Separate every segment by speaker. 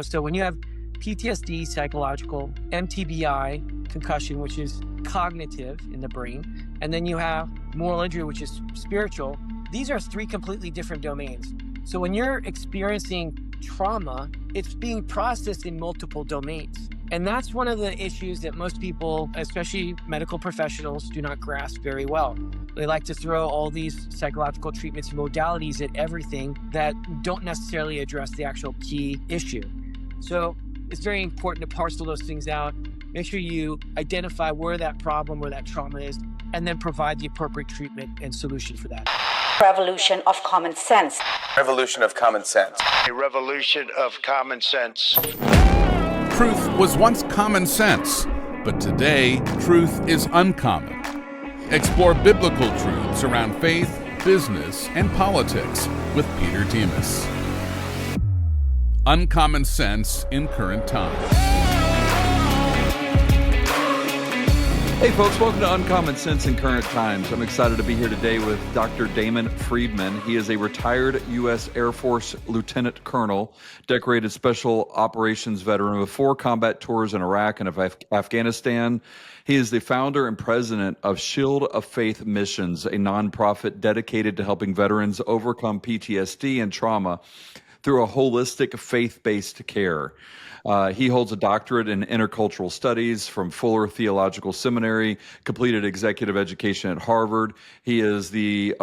Speaker 1: So when you have PTSD, psychological, MTBI, concussion, which is cognitive in the brain, and then you have moral injury, which is spiritual, these are three completely different domains. So when you're experiencing trauma, it's being processed in multiple domains. And that's one of the issues that most people, especially medical professionals, do not grasp very well. They like to throw all these psychological treatments and modalities at everything that don't necessarily address the actual key issue. So it's very important to parcel those things out. Make sure you identify where that problem, where that trauma is, and then provide the appropriate treatment and solution for that.
Speaker 2: Revolution of common sense.
Speaker 3: Revolution of common sense.
Speaker 4: A revolution of common sense.
Speaker 5: Truth was once common sense, but today, truth is uncommon. Explore biblical truths around faith, business, and politics with Peter Demas. Uncommon sense in current times.
Speaker 6: Hey folks, welcome to Uncommon Sense in Current Times. I'm excited to be here today with Dr. Damon Freidman. He is a retired U.S. Air Force Lieutenant Colonel, decorated Special Operations veteran with 4 combat tours in Iraq and Afghanistan. He is the founder and president of Shield of Faith Missions, a nonprofit dedicated to helping veterans overcome PTSD and trauma through a holistic faith-based care. He holds a doctorate in intercultural studies from Fuller Theological Seminary, completed executive education at Harvard. He is the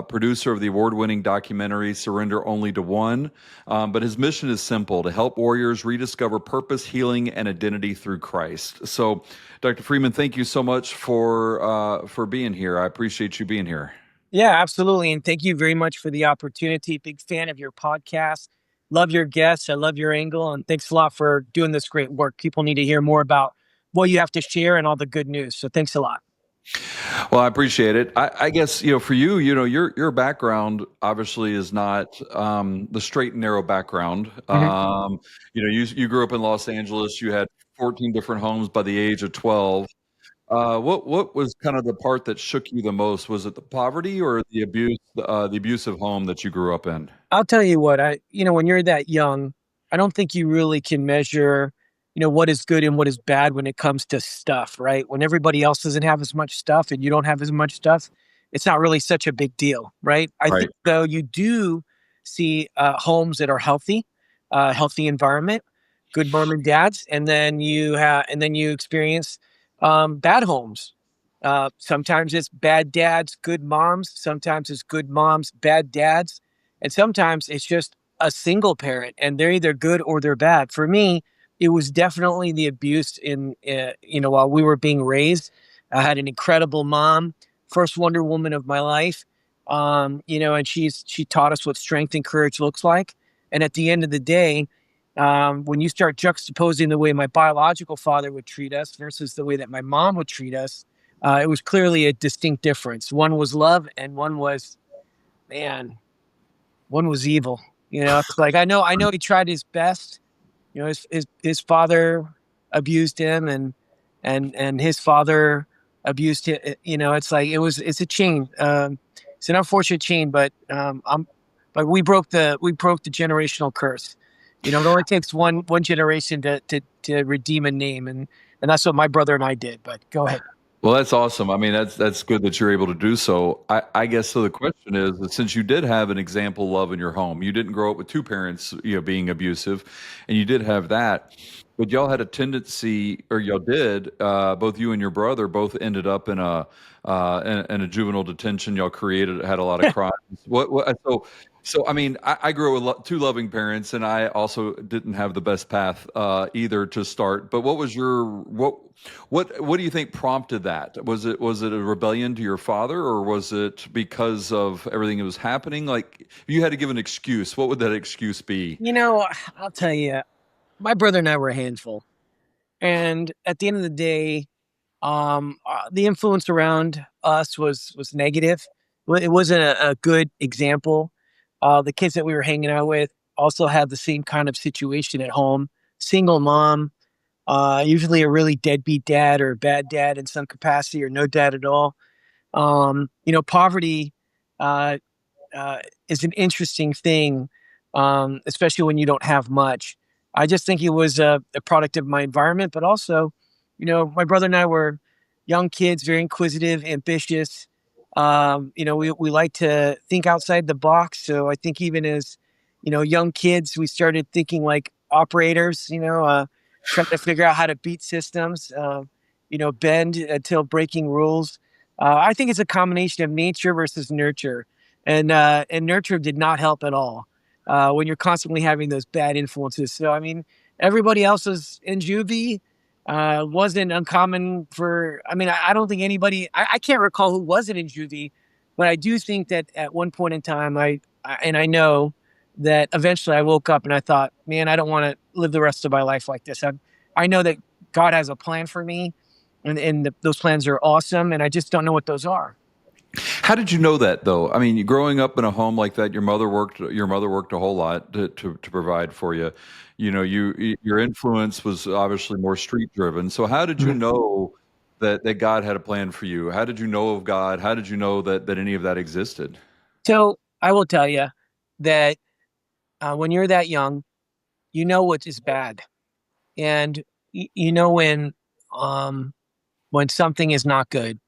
Speaker 6: producer of the award-winning documentary Surrender Only to One. But his mission is simple: to help warriors rediscover purpose, healing, and identity through Christ. So, Dr. Freidman, thank you so much for being here. I appreciate you being here.
Speaker 1: Yeah, absolutely. And thank you very much for the opportunity. Big fan of your podcast. Love your guests. I love your angle. And thanks a lot for doing this great work. People need to hear more about what you have to share and all the good news. So thanks a lot.
Speaker 6: Well, I appreciate it. I guess, for you, your background obviously is not the straight and narrow background.
Speaker 1: Mm-hmm.
Speaker 6: You grew up in Los Angeles. You had 14 different homes by the age of 12. What was kind of the part that shook you the most? Was it the poverty or the abusive home that you grew up in?
Speaker 1: I'll tell you what, when you're that young, I don't think you really can measure, what is good and what is bad when it comes to stuff, right? When everybody else doesn't have as much stuff and you don't have as much stuff, it's not really such a big deal, right? I think though you do see homes that are healthy environment, good mom and dads, and then you experience bad homes. Sometimes it's bad dads, good moms. Sometimes it's good moms, bad dads. And sometimes it's just a single parent and they're either good or they're bad. For me, it was definitely the abuse while we were being raised. I had an incredible mom, first Wonder Woman of my life. And she taught us what strength and courage looks like. And at the end of the day, when you start juxtaposing the way my biological father would treat us versus the way that my mom would treat us, it was clearly a distinct difference. One was love and one was evil. It's like, I know he tried his best. His father abused him and his father abused him. It's like, it's a chain. It's an unfortunate chain, but we broke the generational curse. It only takes one generation to redeem a name, and that's what my brother and I did. But go ahead.
Speaker 6: Well, that's awesome. I mean, that's good that you're able to do so. I guess so. The question is, that since you did have an example of love in your home, you didn't grow up with 2 parents, being abusive, and you did have that, but y'all had a tendency, or y'all did, both you and your brother both ended up in a juvenile detention. Y'all had a lot of crimes. So I mean, I grew up with 2 loving parents, and I also didn't have the best path either to start. But what was what do you think prompted that? Was it a rebellion to your father, or was it because of everything that was happening? Like, if you had to give an excuse, what would that excuse be?
Speaker 1: I'll tell you, my brother and I were a handful, and at the end of the day, the influence around us was negative. It wasn't a good example. The kids that we were hanging out with also had the same kind of situation at home. Single mom, usually a really deadbeat dad or a bad dad in some capacity, or no dad at all. Poverty is an interesting thing, especially when you don't have much. I just think it was a product of my environment, but also, my brother and I were young kids, very inquisitive, ambitious. We like to think outside the box. So I think even as, young kids, we started thinking like operators, trying to figure out how to beat systems, bend until breaking rules. I think it's a combination of nature versus nurture, and nurture did not help at all when you're constantly having those bad influences. So, I mean, everybody else was in juvie. Wasn't uncommon for, I don't think anybody, I can't recall who wasn't in juvie, but I do think that at one point in time, and I know that eventually I woke up and I thought, man, I don't want to live the rest of my life like this. I know that God has a plan for me, and those plans are awesome, and I just don't know what those are.
Speaker 6: How did you know that, though? I mean, growing up in a home like that, your mother worked a whole lot to provide for you. Your influence was obviously more street driven. So how did you
Speaker 1: Mhm.
Speaker 6: know that God had a plan for you? How did you know of God? How did you know that any of that existed?
Speaker 1: So I will tell you that when you're that young, you know what is bad, and you know when something is not good.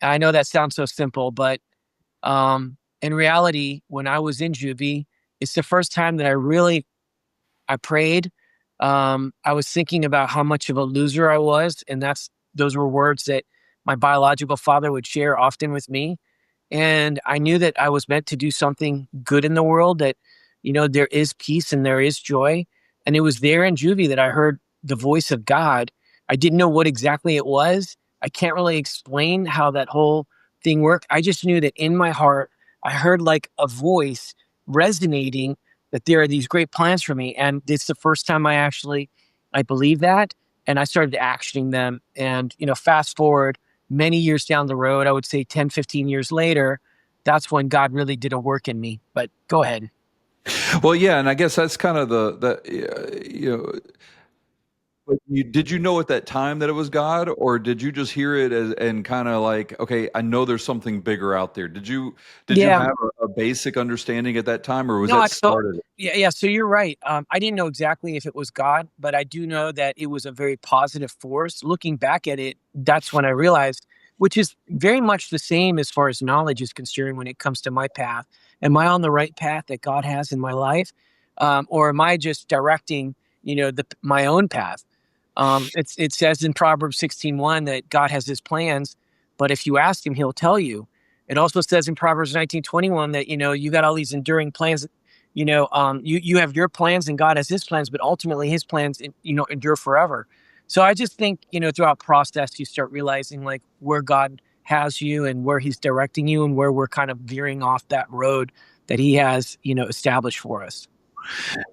Speaker 1: I know that sounds so simple, but in reality, when I was in juvie, it's the first time that I prayed. I was thinking about how much of a loser I was, and those were words that my biological father would share often with me. And I knew that I was meant to do something good in the world, that, there is peace and there is joy. And it was there in juvie that I heard the voice of God. I didn't know what exactly it was. I can't really explain how that whole thing worked. I just knew that in my heart, I heard like a voice resonating that there are these great plans for me. And it's the first time I believed that. And I started actioning them. And, fast forward many years down the road, I would say 10, 15 years later, that's when God really did a work in me. But go ahead.
Speaker 6: Well, yeah, and I guess that's kind of but did you know at that time that it was God, or did you just hear it and kind of like, okay, I know there's something bigger out there? Did you
Speaker 1: Yeah.
Speaker 6: have a basic understanding at that time, or was
Speaker 1: No,
Speaker 6: that
Speaker 1: I so
Speaker 6: started?
Speaker 1: yeah. So you're right. I didn't know exactly if it was God, but I do know that it was a very positive force. Looking back at it, that's when I realized, which is very much the same as far as knowledge is concerned when it comes to my path. Am I on the right path that God has in my life, or am I just directing, my own path? It says in Proverbs 16:1 that God has His plans, but if you ask Him, He'll tell you. It also says in Proverbs 19:21 that you got all these enduring plans. You have your plans and God has His plans, but ultimately His plans endure forever. So I just think throughout process you start realizing like where God has you and where He's directing you and where we're kind of veering off that road that He has established for us.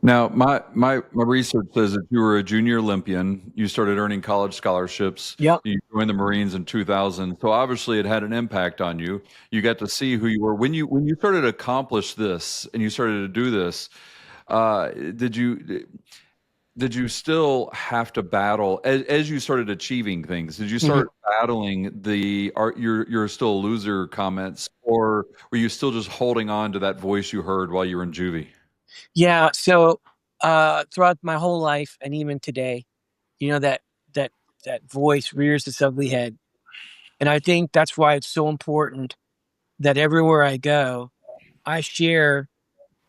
Speaker 6: Now, my research says that you were a junior Olympian. You started earning college scholarships.
Speaker 1: Yep.
Speaker 6: You joined the Marines in 2000. So obviously, it had an impact on you. You got to see who you were when you started to accomplish this and you started to do this. Did you still have to battle as you started achieving things? Did you
Speaker 1: Mhm.
Speaker 6: start battling you're still a loser comments, or were you still just holding on to that voice you heard while you were in juvie?
Speaker 1: Yeah. So throughout my whole life and even today, that that that voice rears its ugly head. And I think that's why it's so important that everywhere I go, I share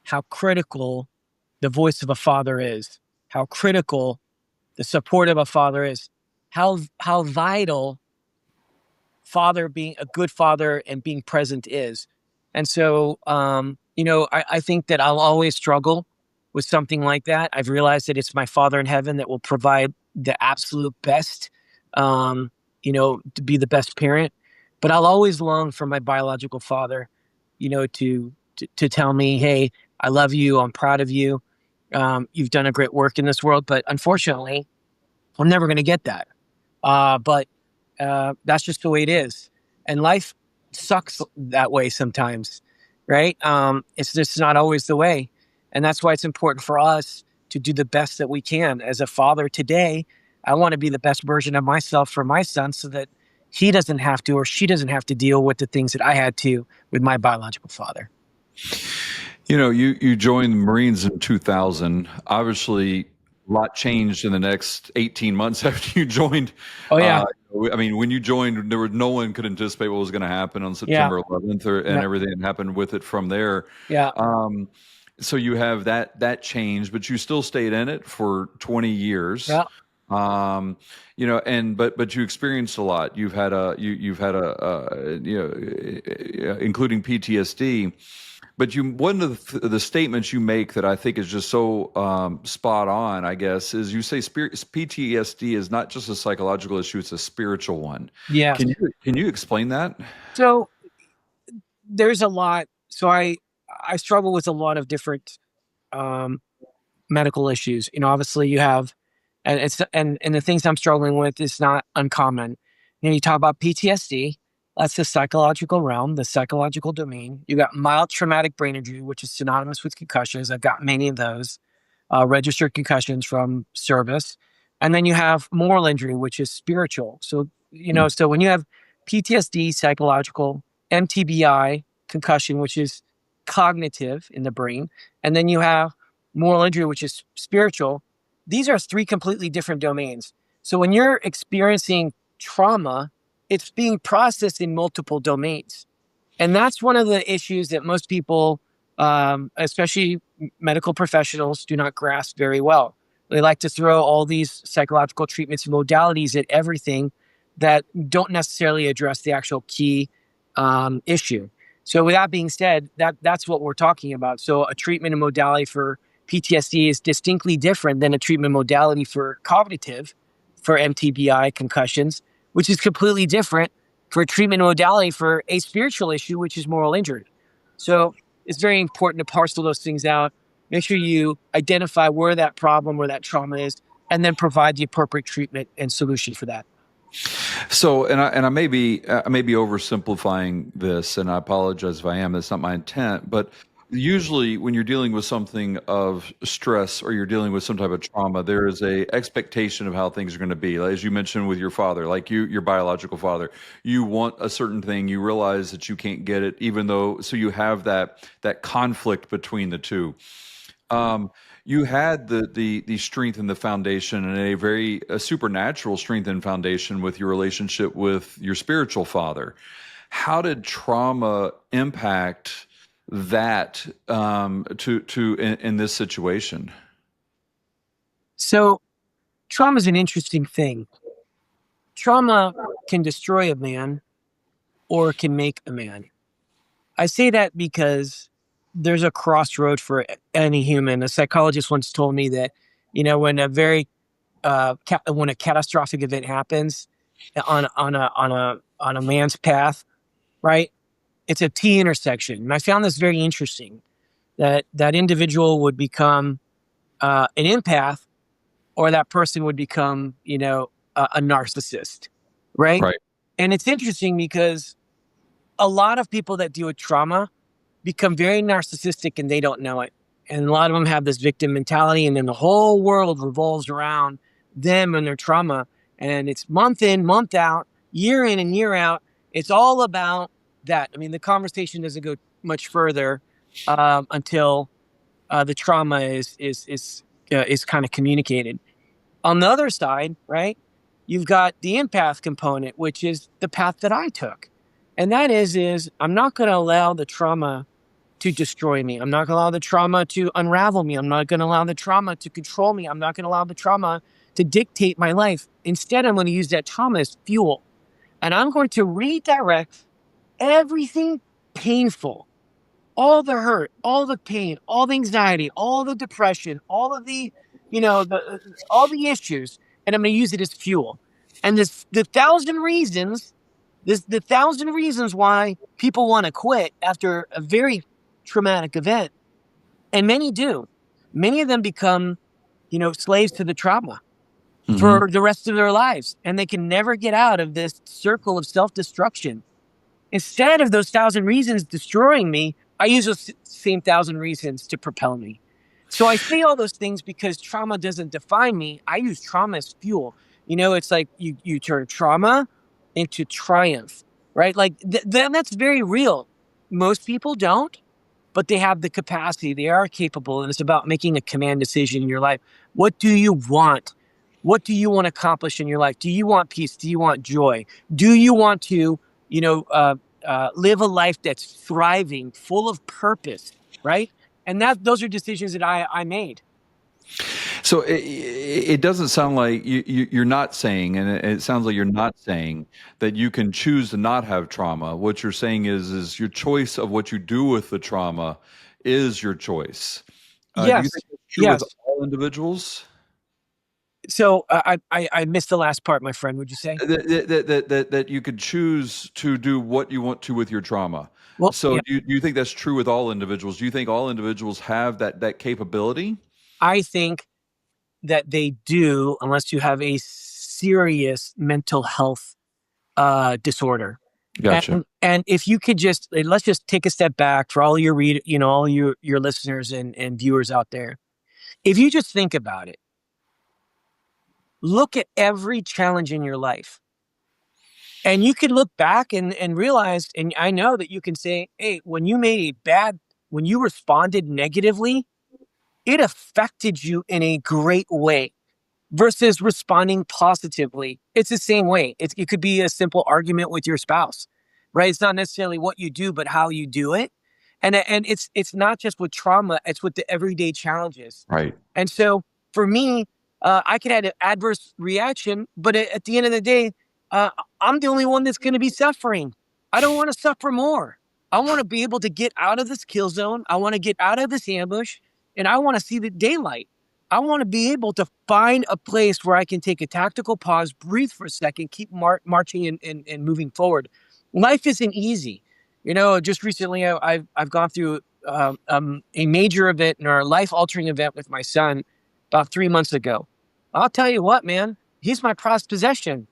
Speaker 1: how critical the voice of a father is, how critical the support of a father is, how vital father being a good father and being present is. And so, I think that I'll always struggle with something like that. I've realized that it's my Father in heaven that will provide the absolute best, to be the best parent. But I'll always long for my biological father, to tell me, hey, I love you. I'm proud of you. You've done a great work in this world. But unfortunately, I'm never going to get that. But that's just the way it is. And life sucks that way sometimes, right? It's just not always the way. And that's why it's important for us to do the best that we can. As a father today, I want to be the best version of myself for my son so that he doesn't have to or she doesn't have to deal with the things that I had to with my biological father.
Speaker 6: You joined the Marines in 2000. Obviously, A lot changed in the next 18 months after you joined.
Speaker 1: Oh yeah.
Speaker 6: I mean, when you joined, no one could anticipate what was going to happen on
Speaker 1: Yeah.
Speaker 6: September 11th, and
Speaker 1: Yeah.
Speaker 6: everything that happened with it from there.
Speaker 1: Yeah.
Speaker 6: Um, so you have that change, but you still stayed in it for 20 years.
Speaker 1: Yeah.
Speaker 6: Um, but you experienced a lot. You've had including PTSD. But one of the statements you make that I think is just so spot on, I guess, is you say PTSD is not just a psychological issue; it's a spiritual one.
Speaker 1: Yes.
Speaker 6: Can you explain that?
Speaker 1: So there's a lot. So I struggle with a lot of different um, medical issues. Obviously you have, and the things I'm struggling with is not uncommon. You talk about PTSD. That's the psychological realm, the psychological domain. You got mild traumatic brain injury, which is synonymous with concussions. I've got many of those registered concussions from service. And then you have moral injury, which is spiritual. So, so when you have PTSD, psychological, MTBI, concussion, which is cognitive in the brain, and then you have moral injury, which is spiritual, these are three completely different domains. So when you're experiencing trauma, it's being processed in multiple domains. And that's one of the issues that most people, especially medical professionals, do not grasp very well. They like to throw all these psychological treatments and modalities at everything that don't necessarily address the actual key issue. So with that being said, that's what we're talking about. So a treatment and modality for PTSD is distinctly different than a treatment modality for cognitive, for MTBI concussions, which is completely different for a treatment modality for a spiritual issue, which is moral injury. So it's very important to parcel those things out. Make sure you identify where that problem or that trauma is, and then provide the appropriate treatment and solution for that.
Speaker 6: So, and I may be oversimplifying this, and I apologize if I am. That's not my intent. But usually, when you're dealing with something of stress or you're dealing with some type of trauma, there is a expectation of how things are going to be. Like, as you mentioned with your father, like your biological father, you want a certain thing, you realize that you can't get it, even though. So you have that conflict between the two. You had the strength and the foundation, and a supernatural strength and foundation with your relationship with your spiritual father. How did trauma impact that in this situation?
Speaker 1: So trauma is an interesting thing. Trauma can destroy a man or it can make a man. I say that because there's a crossroad for any human. A psychologist once told me that, when when a catastrophic event happens on a man's path, right? It's a T intersection. And I found this very interesting, that individual would become an empath, or that person would become, a narcissist, right?
Speaker 6: Right.
Speaker 1: And it's interesting because a lot of people that deal with trauma become very narcissistic and they don't know it. And a lot of them have this victim mentality, and then the whole world revolves around them and their trauma. And it's month in, month out, year in and year out. It's all about that. I mean, the conversation doesn't go much further until the trauma is kind of communicated. On the other side, right, you've got the empath component, which is the path that I took. And that is I'm not going to allow the trauma to destroy me. I'm not going to allow the trauma to unravel me. I'm not going to allow the trauma to control me. I'm not going to allow the trauma to dictate my life. Instead, I'm going to use that trauma as fuel. And I'm going to redirect everything painful, all the hurt, all the pain, all the anxiety, all the depression, all of the, all the issues, and I'm going to use it as fuel. And the thousand reasons why people want to quit after a very traumatic event, and many do. Many of them become, slaves to the trauma for the rest of their lives, and they can never get out of this circle of self-destruction. Instead of those thousand reasons destroying me, I use those same thousand reasons to propel me. So I say all those things because trauma doesn't define me. I use trauma as fuel. It's like you turn trauma into triumph, right? Like that's very real. Most people don't. but they have the capacity. They are capable, and it's about making a command decision in your life. What do you want? What do you want to accomplish in your life? Do you want peace? Do you want joy? Do you want to, live a life that's thriving, full of purpose, right? And those are decisions that I made.
Speaker 6: So it doesn't sound like you're not saying, and it sounds like you're not saying that you can choose to not have trauma. What you're saying is your choice of what you do with the trauma is your choice. Do you
Speaker 1: Yes,
Speaker 6: think that's true with
Speaker 1: yes.
Speaker 6: all individuals?
Speaker 1: So I missed the last part, my friend. Would you say?
Speaker 6: That you could choose to do what you want to with your trauma.
Speaker 1: Well,
Speaker 6: So
Speaker 1: yeah,
Speaker 6: do you think that's true with all individuals? Do you think all individuals have that capability?
Speaker 1: I think that they do, unless you have a serious mental health disorder.
Speaker 6: Gotcha.
Speaker 1: And if you could just let's just take a step back for all your all your listeners and viewers out there. If you just think about it, look at every challenge in your life. And you can look back and realize, and I know that you can say, hey, when you responded negatively, it affected you in a great way versus responding positively. It's the same way. It could be a simple argument with your spouse, right? It's not necessarily what you do, but how you do it. And it's not just with trauma, it's with the everyday challenges.
Speaker 6: Right.
Speaker 1: And so for me, I could have an adverse reaction, but at the end of the day, uh, I'm the only one that's going to be suffering. I don't want to suffer more. I want to be able to get out of this kill zone. I want to get out of this ambush, and I want to see the daylight. I want to be able to find a place where I can take a tactical pause, breathe for a second, keep marching and moving forward. Life isn't easy. Just recently I've gone through a major event and a life altering event with my son about 3 months ago. I'll tell you what, man, he's my prized possession.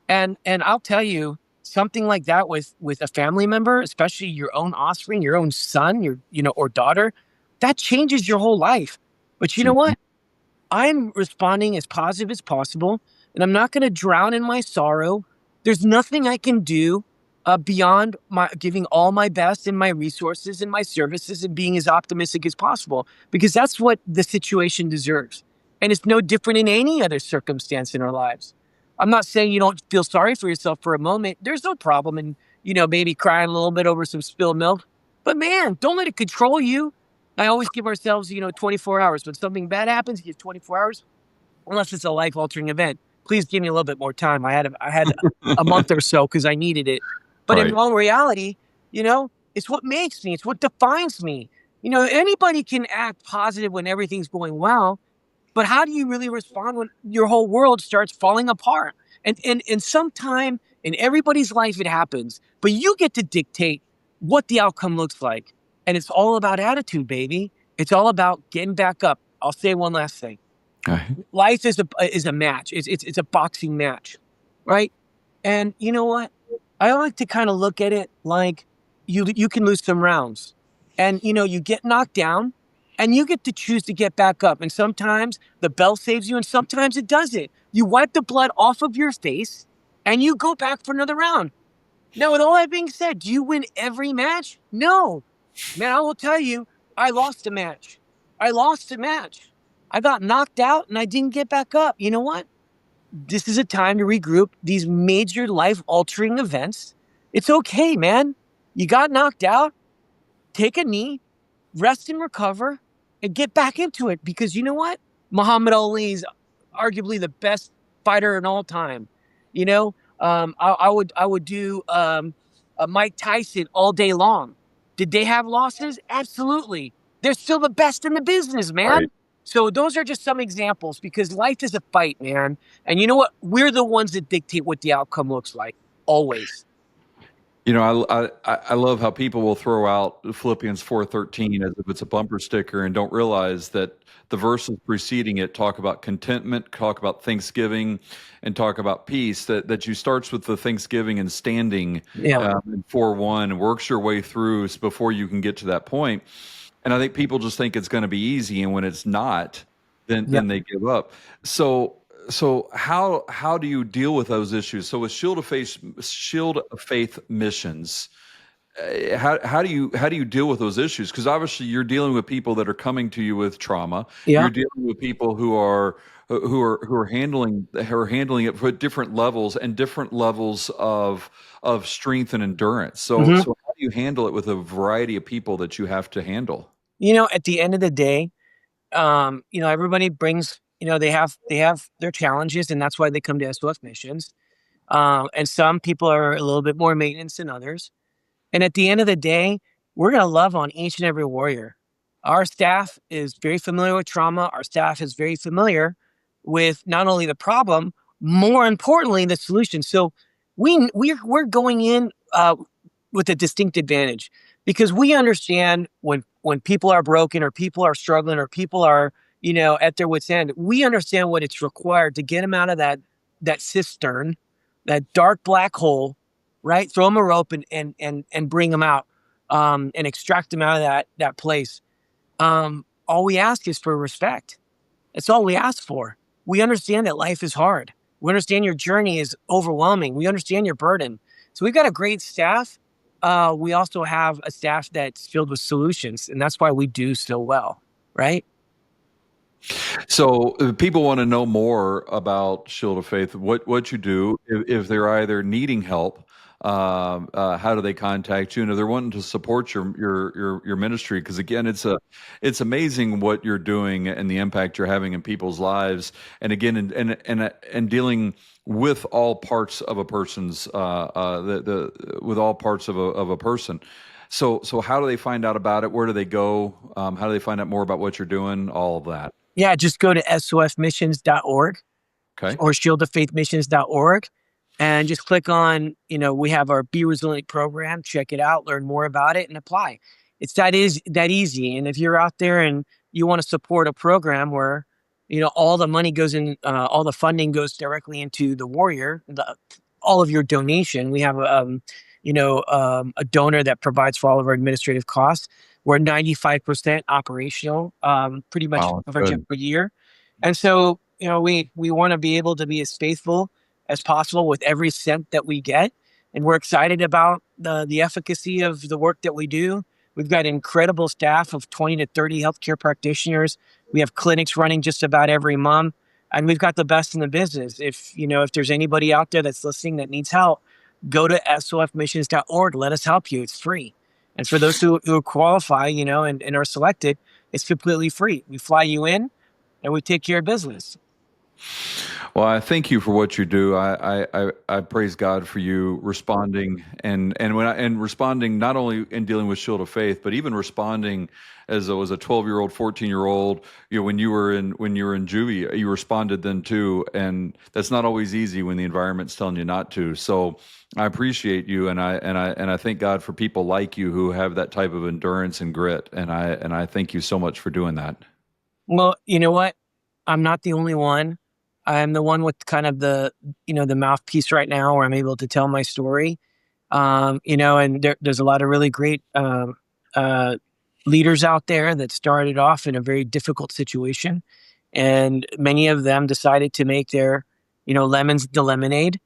Speaker 1: And I'll tell you something like that with a family member, especially your own offspring, your own son, or daughter, that changes your whole life. But you know
Speaker 6: Mhm.
Speaker 1: what? I'm responding as positive as possible, and I'm not going to drown in my sorrow. There's nothing I can do beyond my giving all my best and my resources and my services and being as optimistic as possible, because that's what the situation deserves. And it's no different in any other circumstance in our lives. I'm not saying you don't feel sorry for yourself for a moment. There's no problem in, maybe crying a little bit over some spilled milk. But man, don't let it control you. I always give ourselves, 24 hours. When something bad happens, you have 24 hours, unless it's a life altering event. Please give me a little bit more time. I had a month or so because I needed it. But in
Speaker 6: Right.
Speaker 1: all reality, it's what makes me, it's what defines me. Anybody can act positive when everything's going well, but how do you really respond when your whole world starts falling apart? And sometime in everybody's life it happens, but you get to dictate what the outcome looks like. And it's all about attitude, baby. It's all about getting back up. I'll say one last thing.
Speaker 6: Right.
Speaker 1: Life is a match. It's a boxing match, right? And you know what? I like to kind of look at it like you can lose some rounds, and you get knocked down, and you get to choose to get back up. And sometimes the bell saves you, and sometimes it doesn't. You wipe the blood off of your face, and you go back for another round. Now, with all that being said, do you win every match? No, man. I will tell you, I lost a match. I lost a match. I got knocked out, and I didn't get back up. You know what? This is a time to regroup. These major life altering events. It's okay, man. You got knocked out. Take a knee, rest and recover, and get back into it. Because you know what? Muhammad Ali is arguably the best fighter in all time. I would do Mike Tyson all day long. Did they have losses? Absolutely. They're still the best in the business,
Speaker 6: Right.
Speaker 1: man. So those are just some examples, because life is a fight, man. And you know what? We're the ones that dictate what the outcome looks like, always.
Speaker 6: I love how people will throw out Philippians 4:13 as if it's a bumper sticker and don't realize that the verses preceding it talk about contentment, talk about thanksgiving, and talk about peace. That you starts with the thanksgiving and standing
Speaker 1: Yeah.
Speaker 6: in 4:1 and works your way through before you can get to that point. And I think people just think it's going to be easy, and when it's not, then
Speaker 1: Yeah.
Speaker 6: they give up. So how do you deal with those issues? So with Shield of Faith missions, how do you deal with those issues? Because obviously you're dealing with people that are coming to you with trauma.
Speaker 1: Yeah.
Speaker 6: You're dealing with people who are handling it for different levels and different levels of strength and endurance. So
Speaker 1: Hmm.
Speaker 6: so how do you handle it with a variety of people that you have to handle?
Speaker 1: At the end of the day, everybody brings, they have their challenges, and that's why they come to SOF missions. And some people are a little bit more maintenance than others. And at the end of the day, we're going to love on each and every warrior. Our staff is very familiar with trauma. Our staff is very familiar with not only the problem, more importantly, the solution. So we're going in with a distinct advantage because we understand when people are broken or people are struggling or people are at their wits end. We understand what it's required to get them out of that cistern, that dark black hole, right? Throw them a rope and bring them out, and extract them out of that place. All we ask is for respect. That's all we ask for. We understand that life is hard. We understand your journey is overwhelming. We understand your burden. So we've got a great staff. We also have a staff that's filled with solutions, and that's why we do so well, right?
Speaker 6: So, if people want to know more about Shield of Faith, what you do, if they're either needing help, how do they contact you? And if they're wanting to support your ministry, because again, it's amazing what you're doing and the impact you're having in people's lives. And again, and dealing with all parts of a person's the with all parts of a person. So how do they find out about it? Where do they go? How do they find out more about what you're doing? All of that.
Speaker 1: Yeah, just go to sofmissions.org
Speaker 6: Okay.
Speaker 1: or shieldoffaithmissions.org and just click on, we have our Be Resilient program. Check it out, learn more about it, and apply. It's that easy. And if you're out there and you want to support a program where, all the money goes in, all the funding goes directly into the warrior, all of your donation. We have a donor that provides for all of our administrative costs. We're 95% operational, pretty much
Speaker 6: Wow, that's
Speaker 1: coverage
Speaker 6: good.
Speaker 1: every year. And so, we want to be able to be as faithful as possible with every cent that we get. And we're excited about the efficacy of the work that we do. We've got incredible staff of 20 to 30 healthcare practitioners. We have clinics running just about every month. And we've got the best in the business. If there's anybody out there that's listening that needs help, go to sofmissions.org. Let us help you. It's free. And for those who qualify, and are selected, it's completely free. We fly you in and we take care of business.
Speaker 6: Well, I thank you for what you do. I praise God for you responding and responding not only in dealing with Shield of Faith, but even responding as a 12-year-old, 14-year-old. When you were in juvie, you responded then too, and that's not always easy when the environment's telling you not to. So I appreciate you, and I thank God for people like you who have that type of endurance and grit, and I thank you so much for doing that.
Speaker 1: Well, you know what? I'm not the only one. I'm the one with kind of the mouthpiece right now where I'm able to tell my story. And there's a lot of really great leaders out there that started off in a very difficult situation. And many of them decided to make their, lemons into lemonade.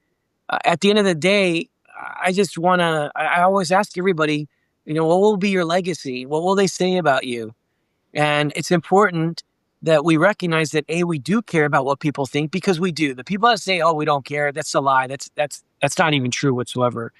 Speaker 1: At the end of the day, I always ask everybody, what will be your legacy? What will they say about you? And it's important that we recognize that we do care about what people think, because we do. The people that say, "Oh, we don't care," that's a lie. That's not even true whatsoever.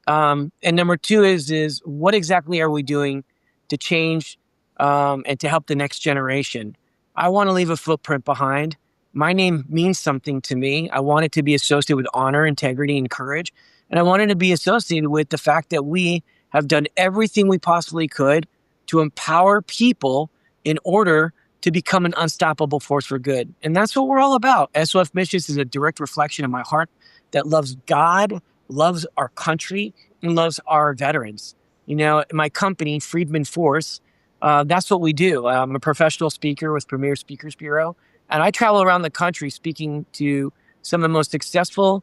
Speaker 1: And number two is what exactly are we doing to change and to help the next generation? I want to leave a footprint behind. My name means something to me. I want it to be associated with honor, integrity, and courage. And I want it to be associated with the fact that we have done everything we possibly could to empower people in order to become an unstoppable force for good. And that's what we're all about. SOF Missions is a direct reflection of my heart that loves God, loves our country, and loves our veterans. My company, Freedman Force, that's what we do. I'm a professional speaker with Premier Speakers Bureau, and I travel around the country speaking to some of the most successful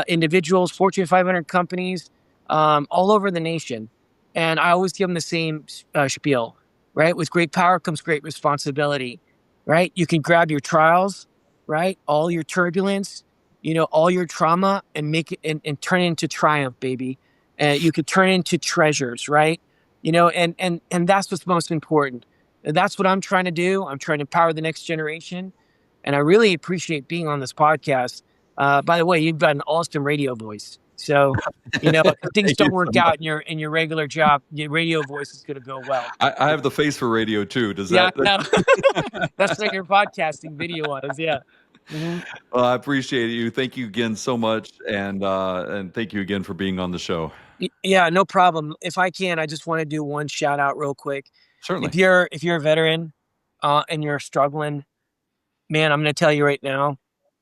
Speaker 1: individuals, Fortune 500 companies, all over the nation. And I always give them the same spiel, right? With great power comes great responsibility, right? You can grab your trials, right? All your turbulence, all your trauma, and make it and turn it into triumph, baby. and you could turn into treasures, right? And that's what's most important. And that's what I'm trying to do. I'm trying to empower the next generation. And I really appreciate being on this podcast. By the way, you've got an awesome radio voice. So, if things
Speaker 6: Thank
Speaker 1: don't
Speaker 6: you
Speaker 1: work
Speaker 6: so
Speaker 1: out
Speaker 6: much.
Speaker 1: in your regular job, your radio voice is going to go well.
Speaker 6: I have the face for radio too. Does
Speaker 1: Yeah,
Speaker 6: that?
Speaker 1: no, that's like your podcasting video was. Yeah. hmm
Speaker 6: Well, I appreciate you. Thank you again so much, and thank you again for being on the show.
Speaker 1: Yeah, no problem. If I can, I just want to do one shout out real quick.
Speaker 6: Certainly.
Speaker 1: If you're a veteran, and you're struggling, man, I'm going to tell you right now,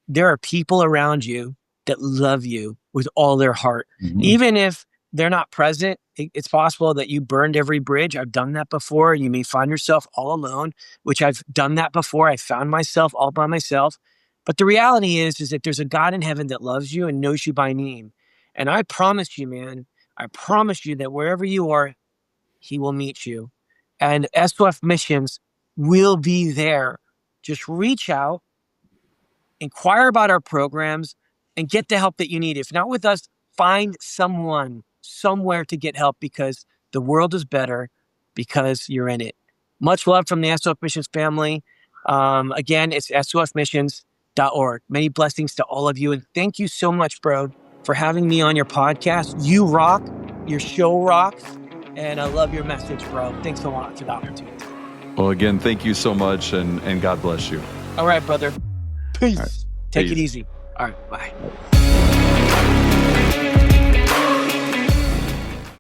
Speaker 1: there are people around you that love you with all their heart.
Speaker 6: Mhm.
Speaker 1: Even if they're not present, it's possible that you burned every bridge. I've done that before. You may find yourself all alone, which I've done that before. I found myself all by myself. But the reality is that there's a God in heaven that loves you and knows you by name. And I promise you, man, I promise you that wherever you are, he will meet you. And SOF Missions will be there. Just reach out, inquire about our programs, and get the help that you need. If not with us, find someone somewhere to get help, because the world is better because you're in it. Much love from the SOF Missions family. Again, it's sofmissions.org. Many blessings to all of you. And thank you so much, bro, for having me on your podcast. You rock. Your show rocks. And I love your message, bro. Thanks a lot for the opportunity.
Speaker 6: Well, again, thank you so much, and God bless you.
Speaker 1: All right, brother. Peace.
Speaker 6: All right.
Speaker 1: Take it
Speaker 6: Peace.
Speaker 1: easy. All right. Bye.